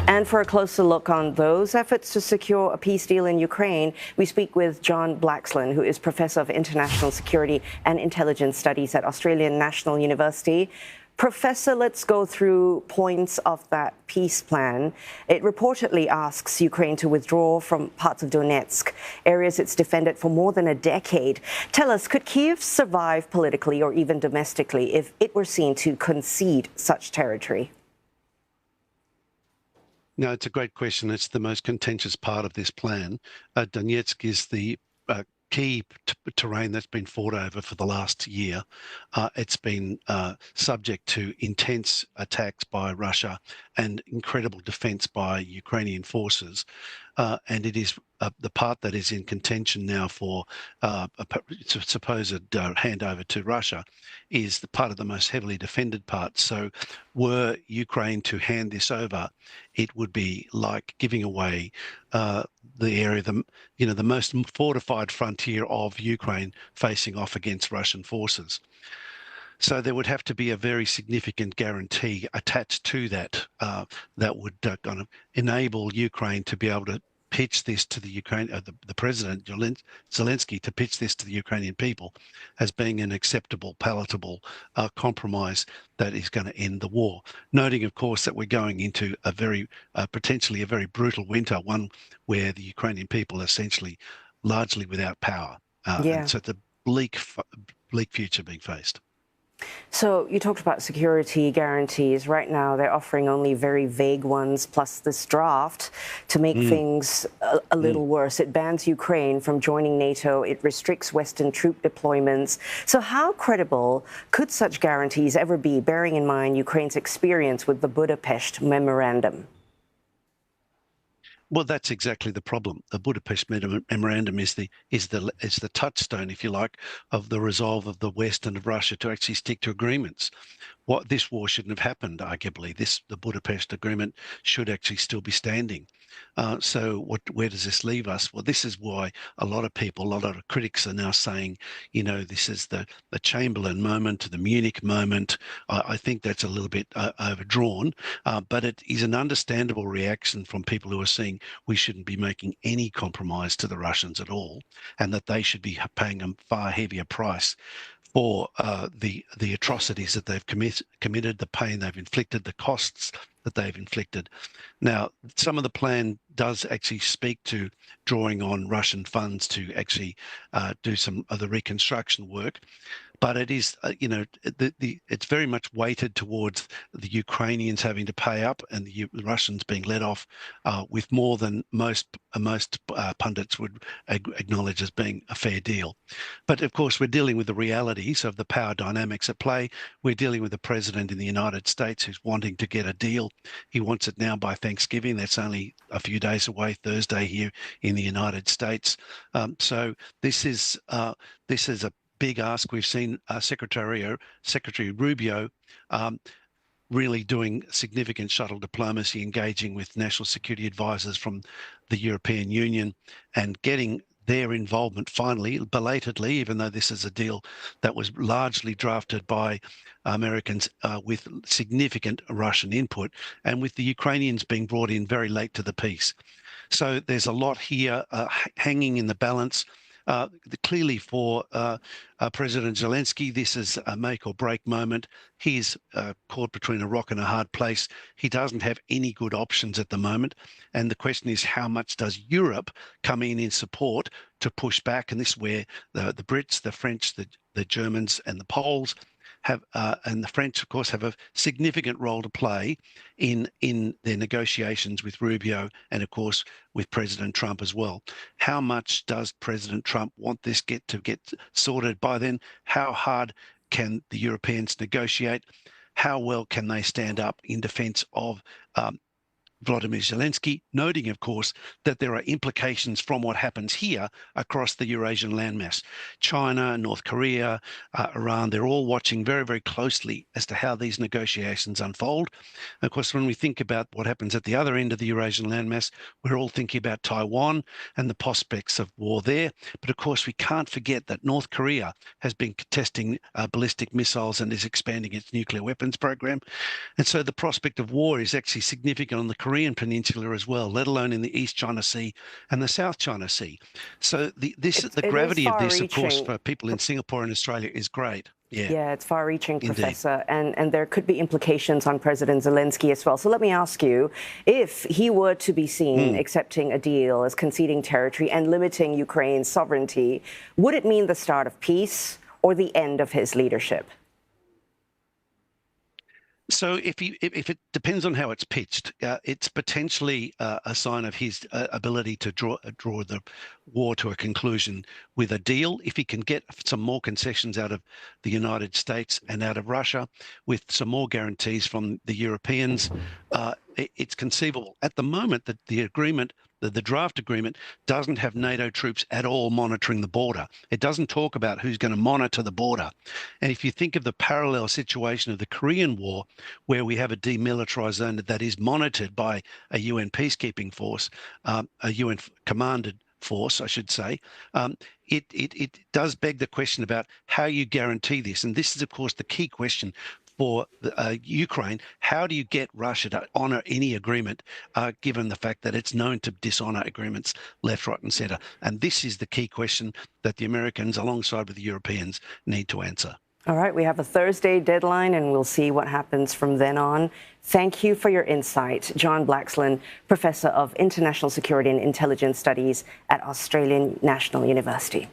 And for a closer look on those efforts to secure a peace deal in Ukraine, we speak with John Blaxland, who is Professor of International Security and Intelligence Studies at Australian National University. Professor, let's go through points of that peace plan. It reportedly asks Ukraine to withdraw from parts of Donetsk, areas it's defended for more than a decade. Tell us, could Kyiv survive politically or even domestically if it were seen to concede such territory? No, it's a great question. It's the most contentious part of this plan. Donetsk is the key terrain that's been fought over for the last year. It's been subject to intense attacks by Russia and incredible defense by Ukrainian forces. And it is the part that is in contention now for a supposed handover to Russia is the part of the most heavily defended part. So were Ukraine to hand this over, it would be like giving away the area, the most fortified frontier of Ukraine facing off against Russian forces. So there would have to be a very significant guarantee attached to that that would kind of enable Ukraine to be able to pitch this to the the President Zelenskyy to pitch this to the Ukrainian people as being an acceptable, palatable compromise that is going to end the war. Noting, of course, that we're going into a very potentially a very brutal winter, one where the Ukrainian people are essentially largely without power. And so it's a bleak future being faced. So you talked about security guarantees. Right now, they're offering only very vague ones, plus this draft to make things a little worse. It bans Ukraine from joining NATO. It restricts Western troop deployments. So how credible could such guarantees ever be, bearing in mind Ukraine's experience with the Budapest Memorandum? Well, that's exactly the problem. The Budapest Memorandum is the touchstone, if you like, of the resolve of the West and of Russia to actually stick to agreements. What this war shouldn't have happened, arguably. The Budapest Agreement should actually still be standing. So where does this leave us? Well, this is why a lot of people, a lot of critics are now saying, this is the Chamberlain moment, the Munich moment. I think that's a little bit overdrawn, but it is an understandable reaction from people who are saying we shouldn't be making any compromise to the Russians at all, and that they should be paying a far heavier price for the atrocities that they've committed, the pain they've inflicted, the costs that they've inflicted. Now, some of the plan does actually speak to drawing on Russian funds to actually do some of the reconstruction work. But it is, it's very much weighted towards the Ukrainians having to pay up and the Russians being let off with more than most pundits would acknowledge as being a fair deal. But of course, we're dealing with the realities of the power dynamics at play. We're dealing with the president in the United States who's wanting to get a deal. He wants it now by Thanksgiving. That's only a few days away, Thursday here in the United States. So this is a big ask. We've seen Secretary Rubio really doing significant shuttle diplomacy, engaging with national security advisors from the European Union and getting their involvement finally, belatedly, even though this is a deal that was largely drafted by Americans with significant Russian input, and with the Ukrainians being brought in very late to the piece. So there's a lot here hanging in the balance. Clearly for President Zelenskyy, this is a make or break moment. He's caught between a rock and a hard place. He doesn't have any good options at the moment. And the question is, how much does Europe come in support to push back? And this is where the Brits, the French, the Germans and the Poles have, and the French, of course, have a significant role to play in their negotiations with Rubio and, of course, with President Trump as well. How much does President Trump want this to get sorted by then? How hard can the Europeans negotiate? How well can they stand up in defense of Volodymyr Zelenskyy, noting, of course, that there are implications from what happens here across the Eurasian landmass. China, North Korea, Iran, they're all watching very, very closely as to how these negotiations unfold. And of course, when we think about what happens at the other end of the Eurasian landmass, we're all thinking about Taiwan and the prospects of war there. But of course, we can't forget that North Korea has been testing ballistic missiles and is expanding its nuclear weapons program. And so the prospect of war is actually significant on the Korean Peninsula as well, let alone in the East China Sea and the South China Sea. So the gravity of this, of course, for people in Singapore and Australia is great. Yeah, it's far-reaching, Indeed. Professor, and there could be implications on President Zelenskyy as well. So let me ask you, if he were to be seen accepting a deal as conceding territory and limiting Ukraine's sovereignty, would it mean the start of peace or the end of his leadership? So if it depends on how it's pitched, it's potentially a sign of his ability to draw the war to a conclusion with a deal. If he can get some more concessions out of the United States and out of Russia, with some more guarantees from the Europeans, it's conceivable. At the moment, that the agreement, the draft agreement, doesn't have NATO troops at all monitoring the border. It doesn't talk about who's going to monitor the border. And if you think of the parallel situation of the Korean War, where we have a demilitarized zone that is monitored by a UN peacekeeping force, a UN commanded force, I should say, it does beg the question about how you guarantee this. And this is, of course, the key question for Ukraine. How do you get Russia to honour any agreement, given the fact that it's known to dishonour agreements left, right and centre? And this is the key question that the Americans, alongside with the Europeans, need to answer. All right, we have a Thursday deadline, and we'll see what happens from then on. Thank you for your insight, John Blaxland, Professor of International Security and Intelligence Studies at Australian National University.